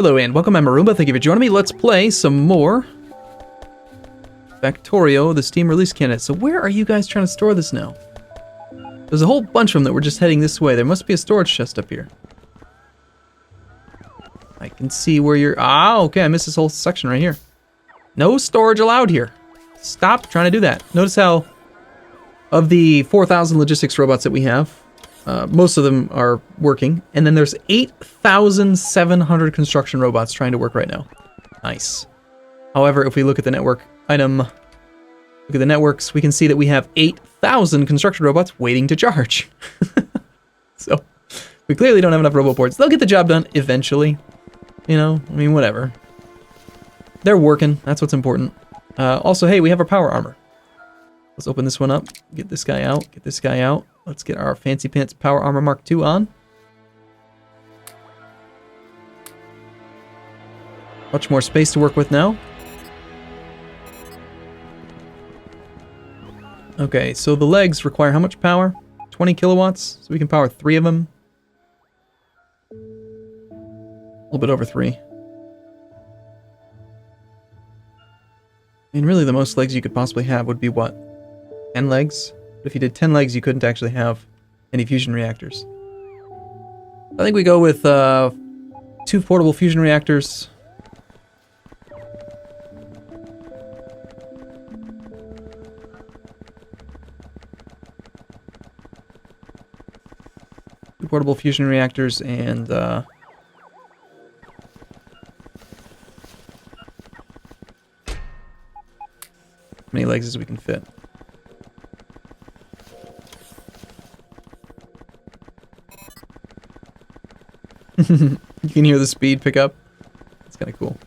Hello and welcome, I'm Arumba. Thank you for joining me. Let's play some more Factorio, the Steam release candidate. So where are you guys trying to store this now? There's a whole bunch of them that were just heading this way. There must be a storage chest up here. I can see where you're... Ah, okay, I missed this whole section right here. No storage allowed here. Stop trying to do that. Notice how of the 4,000 logistics robots that we have, most of them are working, and then there's 8,700 construction robots trying to work right now. Nice. However, if we look at the network item, look at the networks, we can see that we have 8,000 construction robots waiting to charge. So, we clearly don't have enough robot boards. They'll get the job done eventually. You know, I mean, whatever. They're working. That's what's important. Also, hey, we have our power armor. Let's open this one up. Get this guy out. Get this guy out. Let's get our Fancy Pants Power Armor Mark II on. Much more space to work with now. Okay, so the legs require how much power? 20 kilowatts, so we can power 3 of them. A little bit over 3. I mean, really the most legs you could possibly have would be what? 10 legs? But if you did 10 legs, you couldn't actually have any fusion reactors. I think we go with 2 portable fusion reactors. Portable fusion reactors and many legs as we can fit. You can hear the speed pick up. It's kind of cool.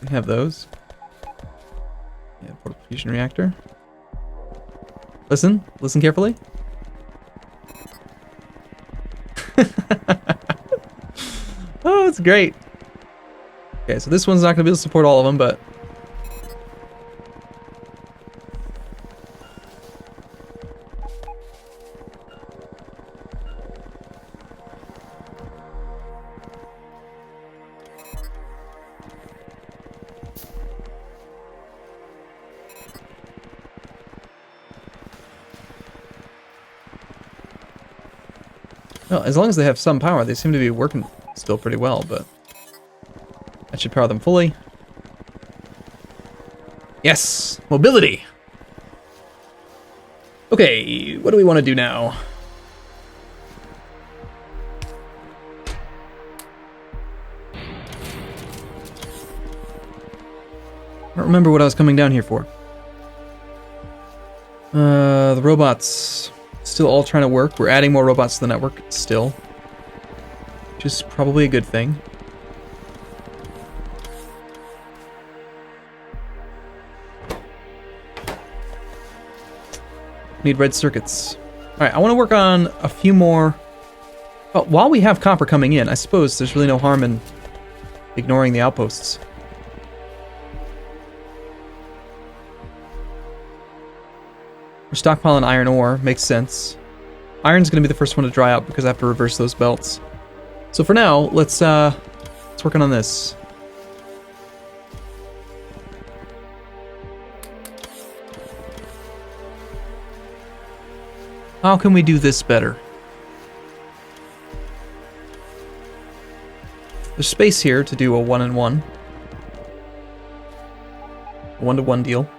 We have those. Yeah, portable fusion reactor. Listen carefully. Oh, it's great. Okay, so this one's not going to be able to support all of them, but... Well, as long as they have some power, they seem to be working still pretty well, but... that should power them fully. Yes! Mobility! Okay, what do we want to do now? I don't remember what I was coming down here for. The robots... still all trying to work. We're adding more robots to the network still, which is probably a good thing. Need red circuits. Alright, I want to work on a few more... Well, while we have copper coming in, I suppose there's really no harm in ignoring the outposts. We're stockpiling iron ore, makes sense. Iron's going to be the first one to dry out because I have to reverse those belts. So for now, let's work on this. How can we do this better? There's space here to do a 1-in-1. A 1-to-1 deal.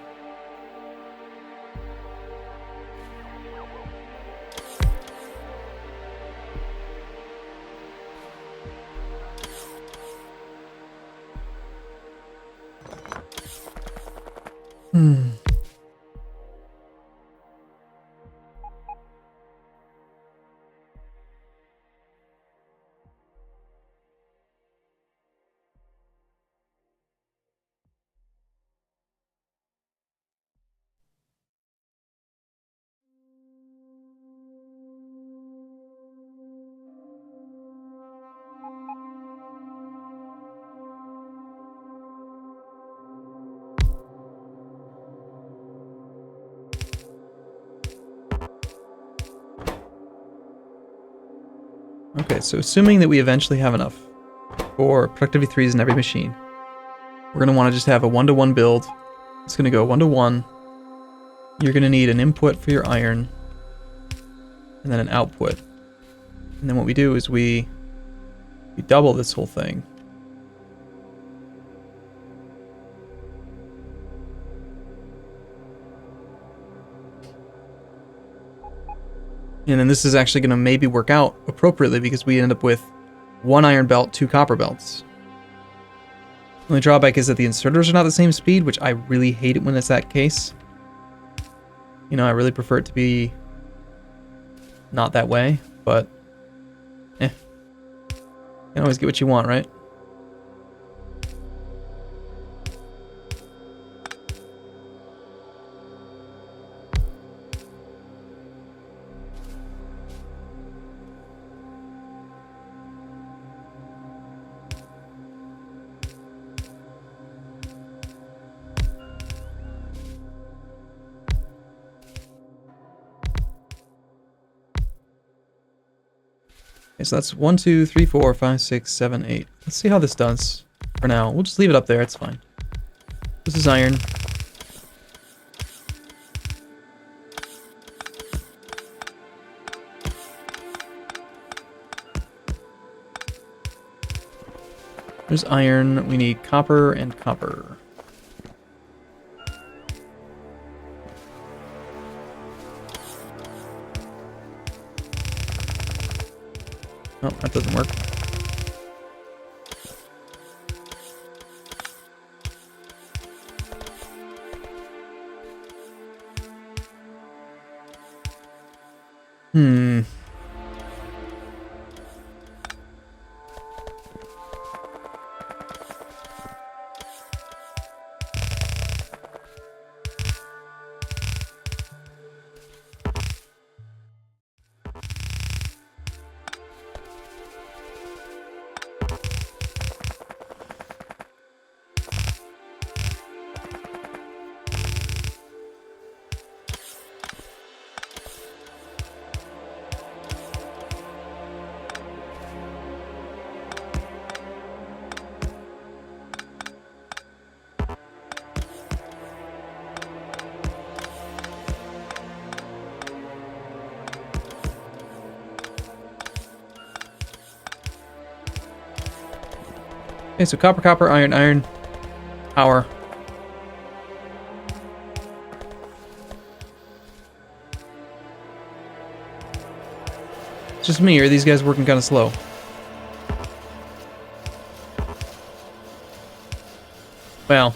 Okay, so assuming that we eventually have enough for productivity 3s in every machine, we're going to want to just have a 1-to-1 build. It's going to go 1-to-1. You're going to need an input for your iron, and then an output. And then what we do is we double this whole thing. And then this is actually going to maybe work out appropriately because we end up with 1 iron belt, 2 copper belts. The only drawback is that the inserters are not the same speed, which I really hate it when it's that case. You know, I really prefer it to be not that way, but you can always get what you want, right? Okay, so that's 1, 2, 3, 4, 5, 6, 7, 8. Let's see how this does for now. We'll just leave it up there, it's fine. This is iron. There's iron. We need copper and copper. Oh, that doesn't work. Okay, so copper, copper, iron, iron, power. It's just me, or are these guys working kind of slow? Well,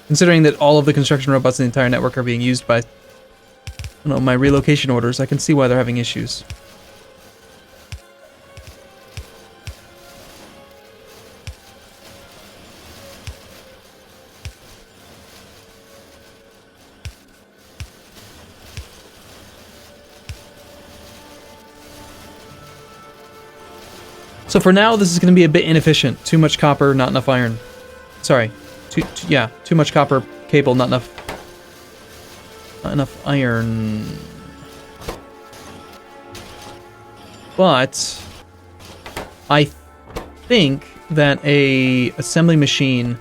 considering that all of the construction robots in the entire network are being used by, I don't know, my relocation orders, I can see why they're having issues. So for now, this is going to be a bit inefficient. Too much copper, not enough iron. Sorry. Too much copper cable, not enough iron. But I think that a assembly machine,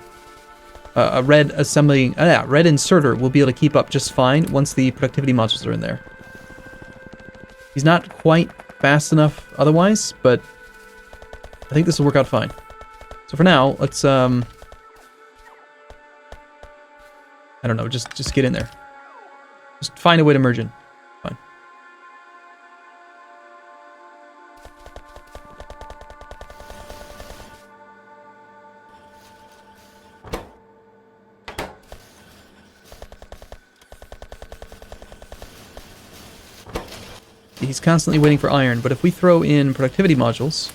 a red inserter will be able to keep up just fine once the productivity modules are in there. He's not quite fast enough otherwise, but I think this will work out fine. So for now, let's I don't know, just get in there. Just find a way to merge in. Fine. He's constantly waiting for iron, but if we throw in productivity modules,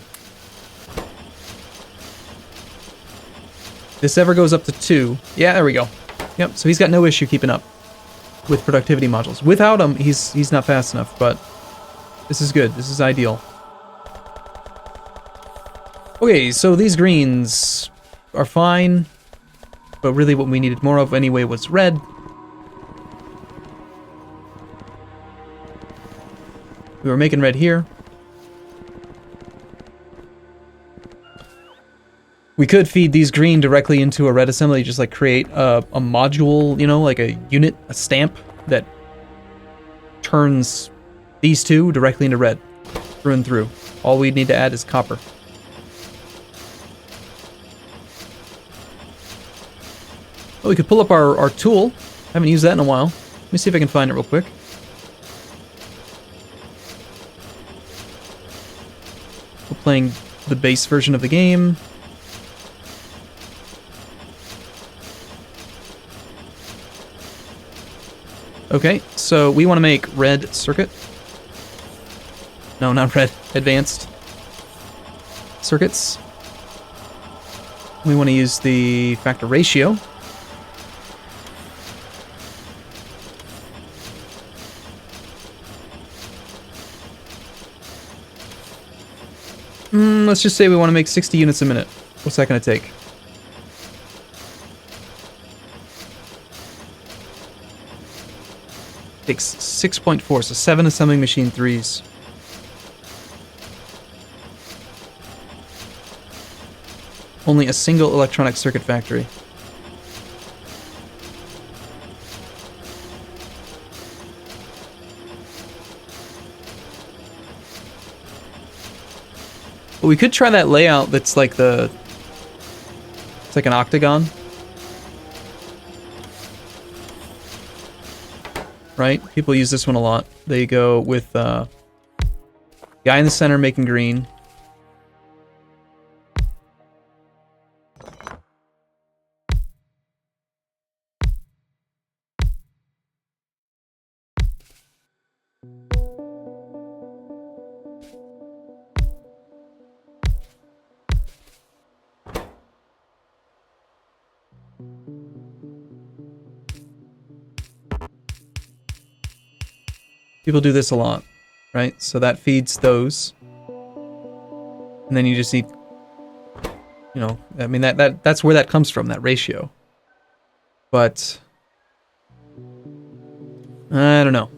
this ever goes up to 2. Yeah, there we go. Yep, so he's got no issue keeping up with productivity modules. Without them, he's not fast enough, but this is good. This is ideal. Okay, so these greens are fine, but really what we needed more of anyway was red. We were making red here. We could feed these green directly into a red assembly, just like create a module, you know, like a unit, a stamp that turns these two directly into red, through and through. All we need to add is copper. Oh, we could pull up our tool. Haven't used that in a while. Let me see if I can find it real quick. We're playing the base version of the game. Okay, so we want to make red circuit. No, not red. Advanced circuits. We want to use the factor ratio. Let's just say we want to make 60 units a minute. What's that going to take? Takes 6.4, so 7 assembling machine 3s. Only a single electronic circuit factory. But we could try that layout that's like the... It's like an octagon. Right? People use this one a lot. They go with guy in the center making green. People do this a lot, right? So that feeds those. And then you just need, you know, I mean, that's where that comes from, that ratio. But I don't know.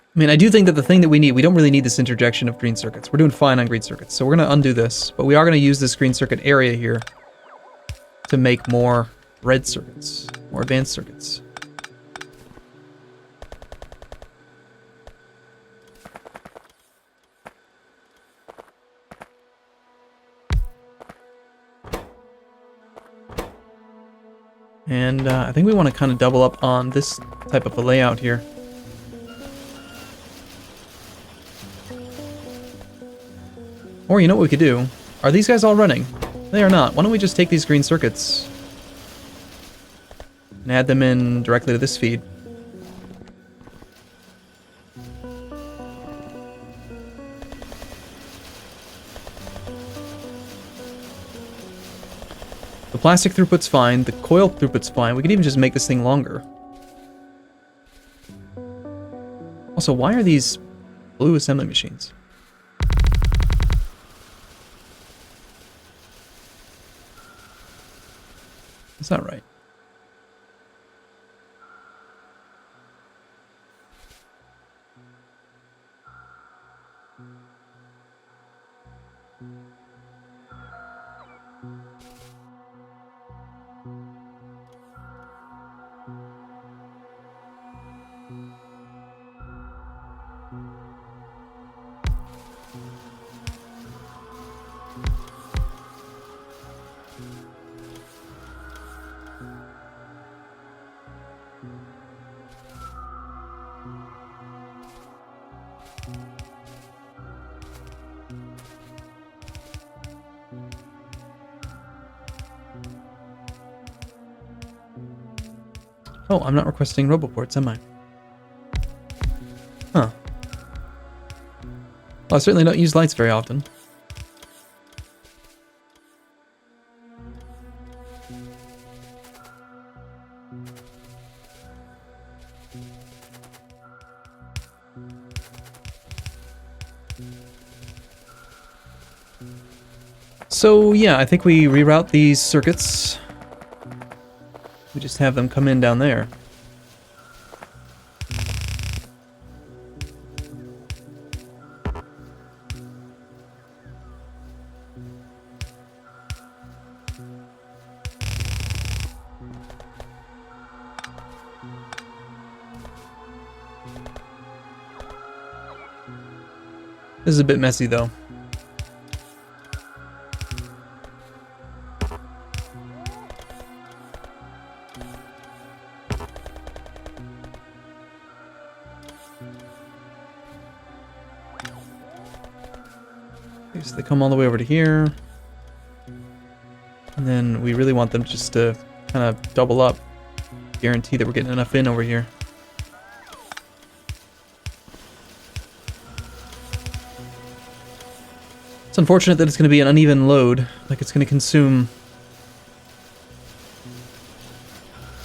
I mean, I do think that the thing that we need, we don't really need this interjection of green circuits. We're doing fine on green circuits. So we're going to undo this, but we are going to use this green circuit area here to make more red circuits, more advanced circuits. And I think we want to kind of double up on this type of a layout here. Or you know what we could do? Are these guys all running? They are not. Why don't we just take these green circuits and add them in directly to this feed. The plastic throughput's fine, the coil throughput's fine. We could even just make this thing longer. Also, why are these blue assembly machines? That's not right. Oh, I'm not requesting roboports, am I? Huh. Well, I certainly don't use lights very often. So yeah, I think we reroute these circuits. We just have them come in down there. This is a bit messy, though. Okay, so they come all the way over to here. And then we really want them just to kind of double up. Guarantee that we're getting enough in over here. It's unfortunate that it's going to be an uneven load. Like it's going to consume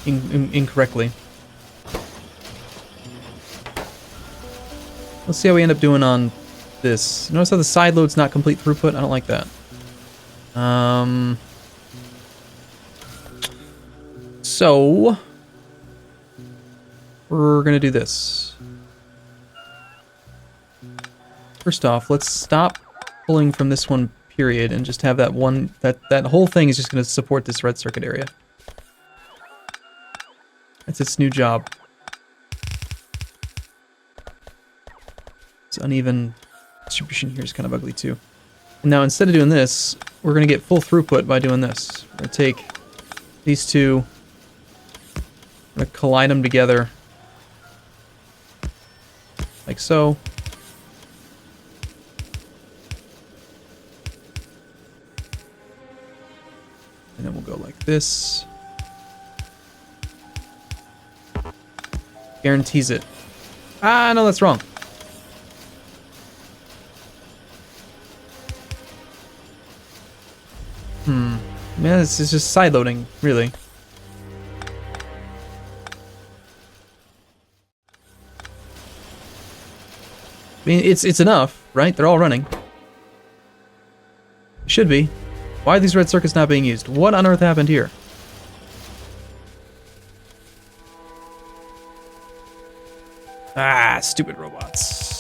incorrectly. Let's see how we end up doing on this. Notice how the side load's not complete throughput? I don't like that. So we're going to do this. First off, let's stop pulling from this one period and just have that one, that whole thing is just going to support this red circuit area. That's its new job. This uneven distribution here is kind of ugly too. And now instead of doing this, we're going to get full throughput by doing this. We're going to take these two, we're going to collide them together like so. And then we'll go like this. Guarantees it. Ah, no, that's wrong. Man, this is just side loading, really. I mean, it's enough, right? They're all running. Should be. Why are these red circuits not being used? What on earth happened here? Ah, stupid robots.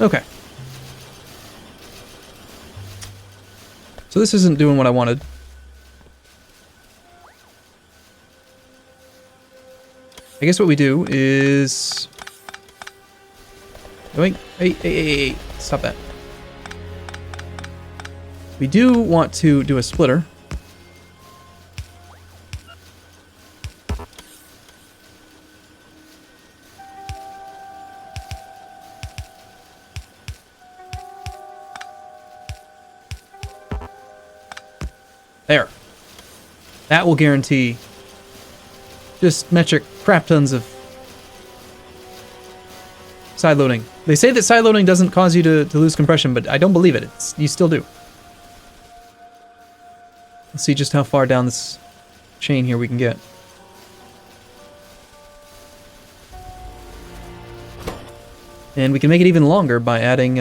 Okay. So this isn't doing what I wanted. I guess what we do is... Wait, hey, stop that. We do want to do a splitter. There. That will guarantee just metric crap tons of side loading. They say that side loading doesn't cause you to lose compression, but I don't believe it. You still do. Let's see just how far down this chain here we can get. And we can make it even longer by adding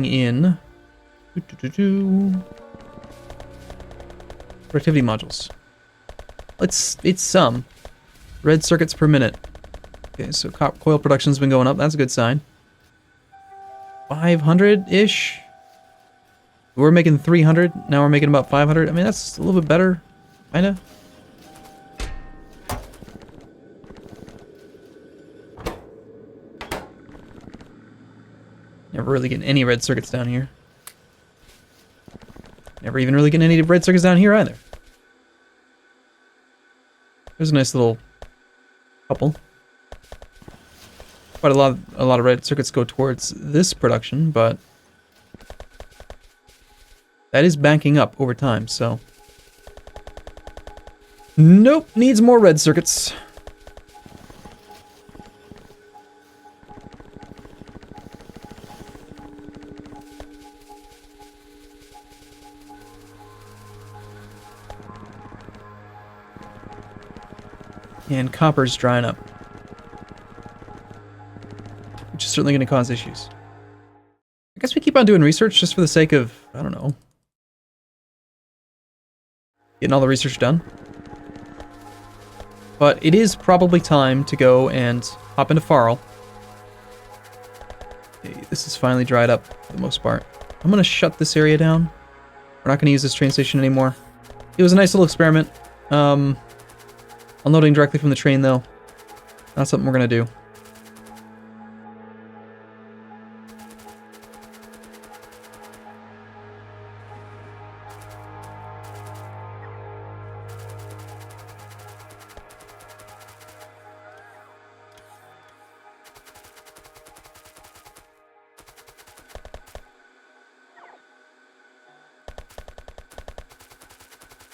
in productivity modules. It's some red circuits per minute. Okay, so coil production's been going up. That's a good sign. 500-ish. We were making 300. Now we're making about 500. I mean, that's a little bit better, kinda. Never really getting any red circuits down here. Never even really getting any red circuits down here either. There's a nice little couple. Quite a lot of red circuits go towards this production, but that is banking up over time, so nope, needs more red circuits. And copper's drying up, which is certainly going to cause issues. I guess we keep on doing research just for the sake of, I don't know, getting all the research done. But it is probably time to go and hop into Farl. Okay, this is finally dried up for the most part. I'm going to shut this area down. We're not going to use this train station anymore. It was a nice little experiment. Unloading directly from the train, though. Not something we're going to do.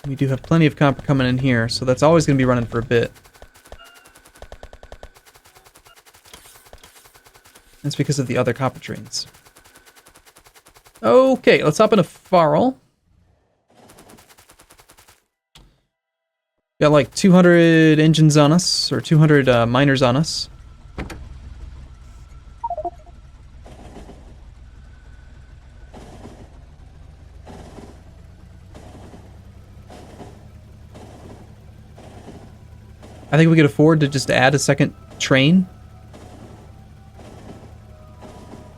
We do have plenty of copper coming in here, so that's always going to be running for a bit. That's because of the other copper trains. Okay, let's hop into Farl. Got like 200 engines on us, or 200 miners on us. I think we could afford to just add a second train.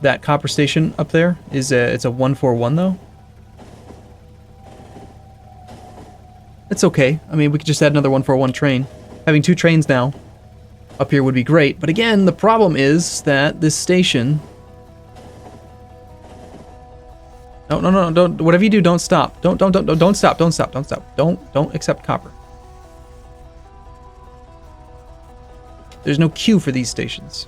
That copper station up there is it's a 141 though. It's okay. I mean, we could just add another 141 train. Having 2 trains now up here would be great. But again, the problem is that this station... No, don't, whatever you do, don't stop. Don't stop, don't stop. Don't accept copper. There's no queue for these stations.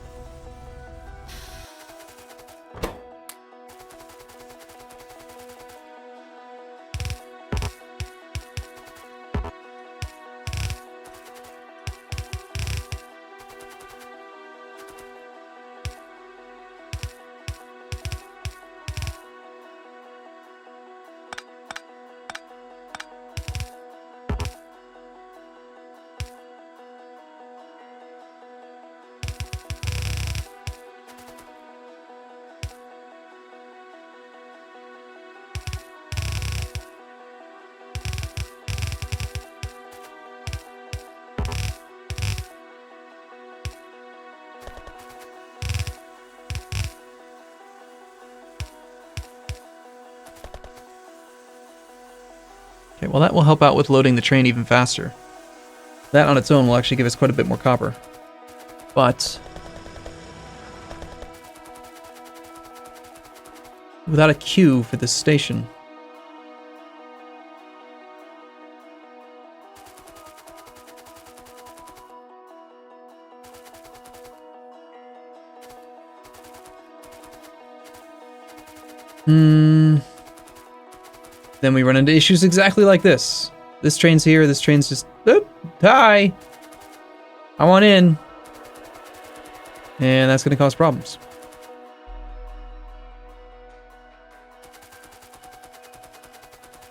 Okay, well that will help out with loading the train even faster. That on its own will actually give us quite a bit more copper. But without a queue for this station... Then we run into issues exactly like this. This train's here, this train's just... Oop, hi! I want in. And that's going to cause problems.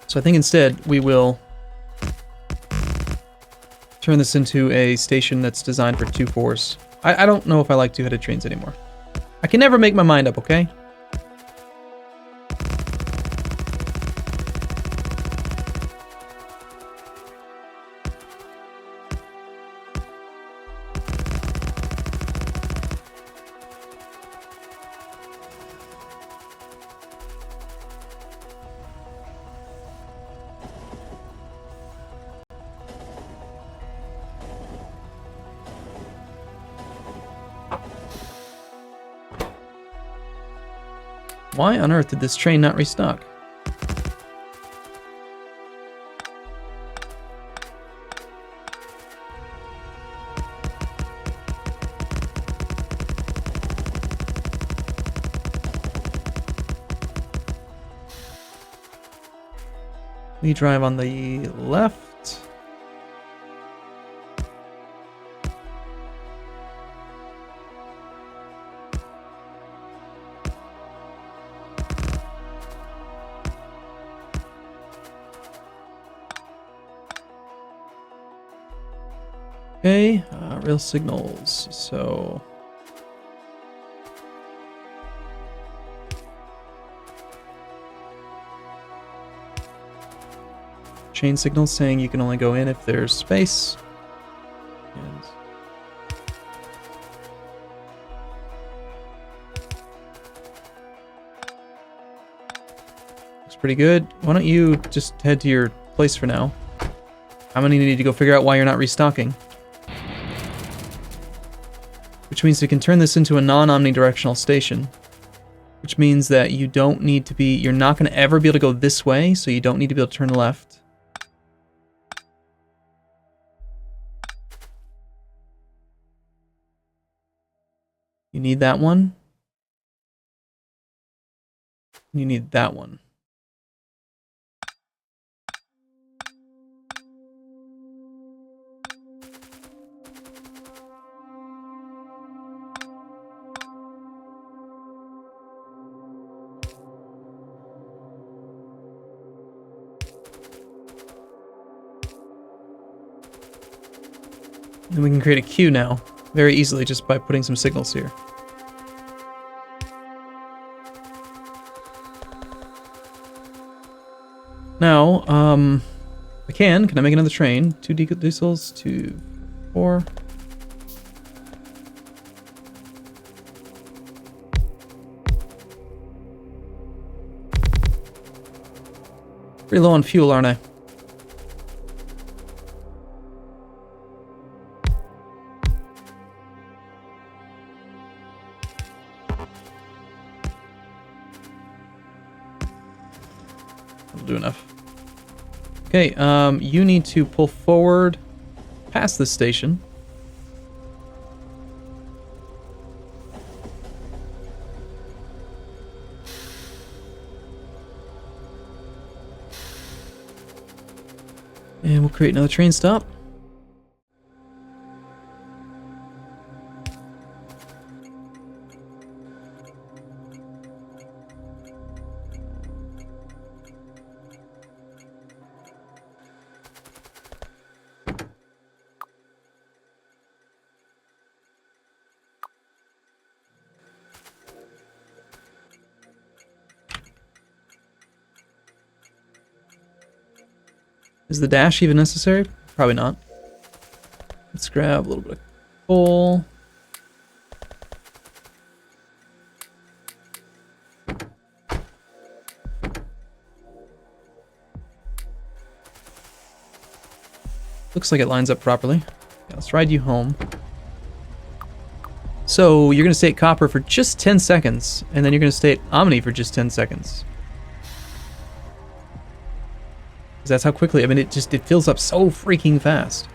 So I think instead we will turn this into a station that's designed for 2-4s. I don't know if I like 2-headed trains anymore. I can never make my mind up, okay? Why on earth did this train not restock? We drive on the left. Okay, rail signals, so... chain signals saying you can only go in if there's space. And looks pretty good. Why don't you just head to your place for now? I'm gonna need to go figure out why you're not restocking. Which means we can turn this into a non-omnidirectional station. Which means that you don't need to be... You're not going to ever be able to go this way, so you don't need to be able to turn left. You need that one. You need that one. And we can create a queue now, very easily, just by putting some signals here. Now, I can I make another train? 2 diesels, 2, 4. Pretty low on fuel, aren't I? Do enough. Okay, you need to pull forward past this station. And we'll create another train stop. Is the dash even necessary? Probably not. Let's grab a little bit of coal. Looks like it lines up properly. Yeah, let's ride you home. So you're going to stay at Copper for just 10 seconds, and then you're going to stay at Omni for just 10 seconds. That's how quickly, I mean, it fills up so freaking fast.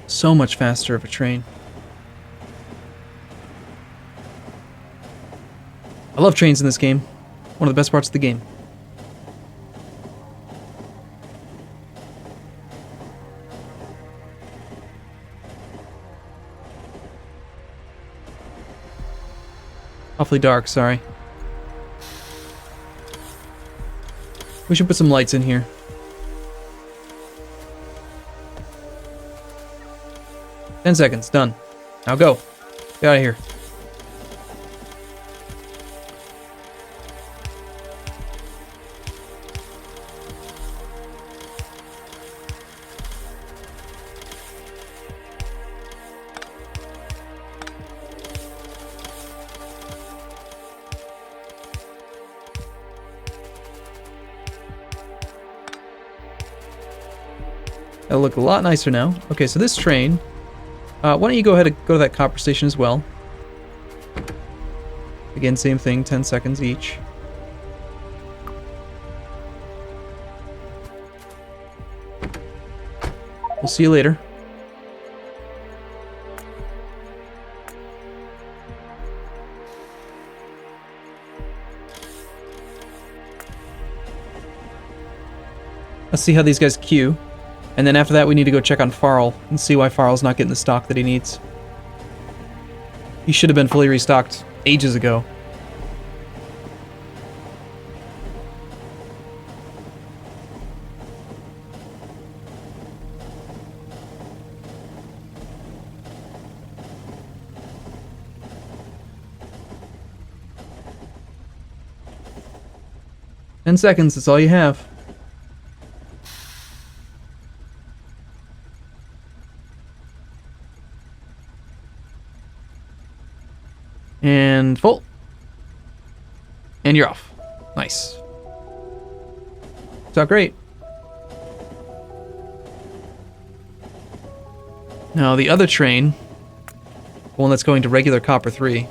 So much faster of a train. I love trains in this game. One of the best parts of the game. Awfully dark, sorry. We should put some lights in here. Ten seconds, done. Now go. Get out of here. That'll look a lot nicer now. Okay, so this train, why don't you go ahead and go to that copper station as well. Again, same thing, 10 seconds each. We'll see you later. Let's see how these guys queue. And then after that, we need to go check on Farrell and see why Farrell's not getting the stock that he needs. He should have been fully restocked ages ago. 10 seconds, that's all you have. And full. And you're off. Nice. It's out great. Now the other train, the one that's going to regular Copper 3,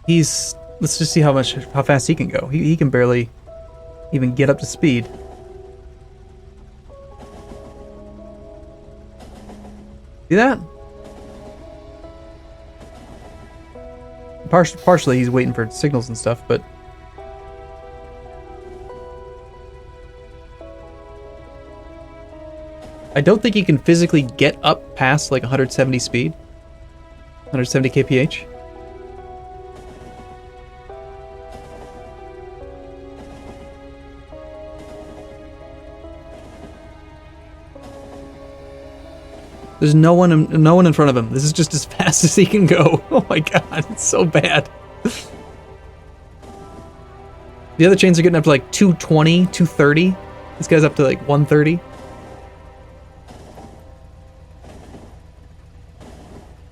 let's just see how fast he can go. He can barely even get up to speed. See that? Partially he's waiting for signals and stuff, but I don't think he can physically get up past like 170 speed. 170 kph. There's no one in front of him. This is just as fast as he can go. Oh my god, it's so bad. The other trains are getting up to like 220, 230. This guy's up to like 130.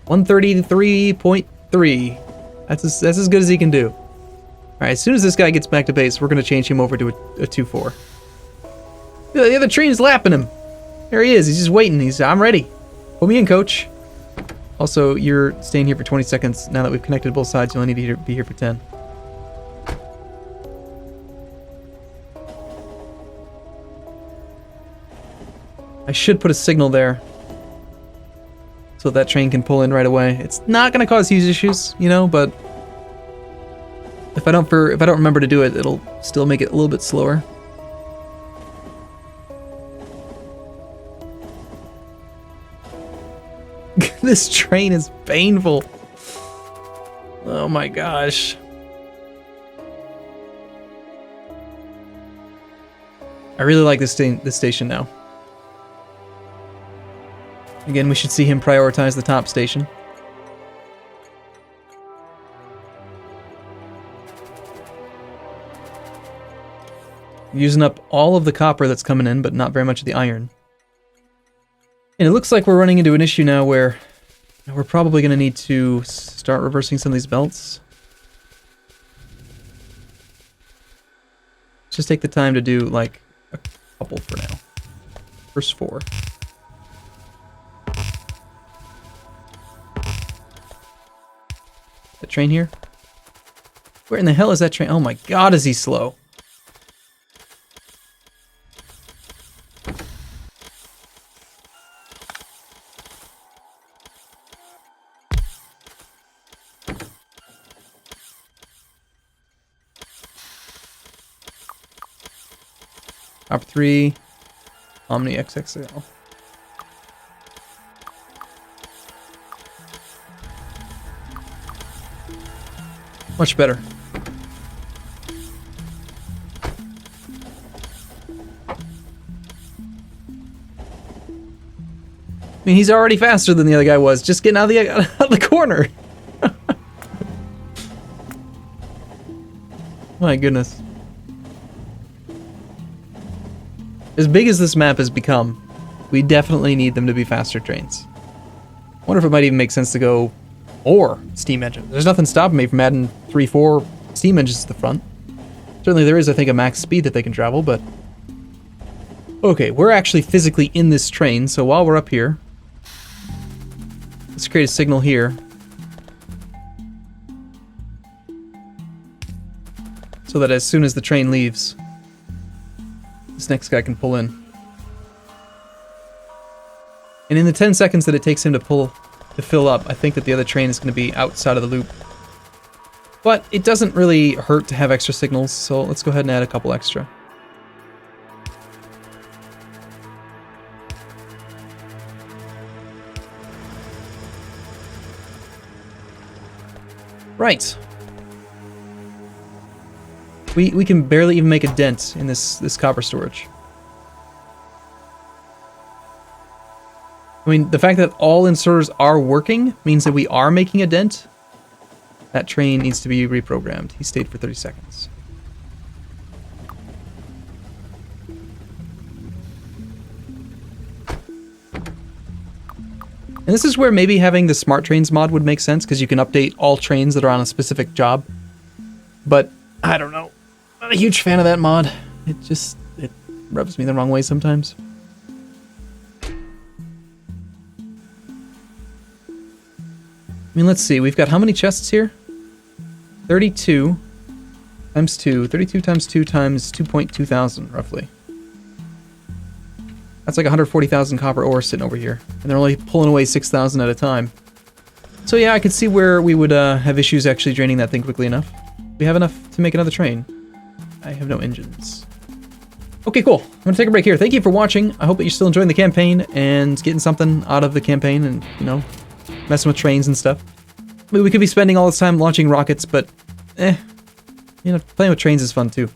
133.3. That's as good as he can do. Alright, as soon as this guy gets back to base, we're going to change him over to a 2-4. The other train's lapping him. There he is. He's just waiting. I'm ready. Put me in, coach. Also, you're staying here for 20 seconds. Now that we've connected both sides, you only need to be here for 10. I should put a signal there so that train can pull in right away. It's not going to cause huge issues, you know, but if I don't remember to do it, it'll still make it a little bit slower. This train is painful. Oh my gosh. I really like this station now. Again, we should see him prioritize the top station. Using up all of the copper that's coming in, but not very much of the iron. And it looks like we're running into an issue now where we're probably going to need to start reversing some of these belts. Just take the time to do like a couple for now. First 4. That train here? Where in the hell is that train? Oh my god, is he slow? Top 3, Omni XXL. Much better. I mean, he's already faster than the other guy was, just getting out of the corner. My goodness. As big as this map has become, we definitely need them to be faster trains. I wonder if it might even make sense to go more steam engines. There's nothing stopping me from adding 3-4 steam engines to the front. Certainly there is, I think, a max speed that they can travel, but... Okay, we're actually physically in this train, so while we're up here, let's create a signal here. So that as soon as the train leaves, this next guy can pull in. And in the 10 seconds that it takes him to fill up, I think that the other train is going to be outside of the loop. But it doesn't really hurt to have extra signals, so let's go ahead and add a couple extra. Right. We can barely even make a dent in this copper storage. I mean, the fact that all inserters are working means that we are making a dent. That train needs to be reprogrammed. He stayed for 30 seconds. And this is where maybe having the smart trains mod would make sense, because you can update all trains that are on a specific job. But, I don't know. Not a huge fan of that mod. It rubs me the wrong way sometimes. I mean, let's see. We've got how many chests here? 32 times 2. 32 times 2 times 2.2 thousand, roughly. That's like 140,000 copper ore sitting over here. And they're only pulling away 6,000 at a time. So yeah, I could see where we would have issues actually draining that thing quickly enough. We have enough to make another train. I have no engines. Okay, cool. I'm going to take a break here. Thank you for watching. I hope that you're still enjoying the campaign and getting something out of the campaign and, you know, messing with trains and stuff. I mean, we could be spending all this time launching rockets, but, you know, playing with trains is fun too.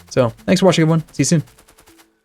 So, thanks for watching, everyone. See you soon.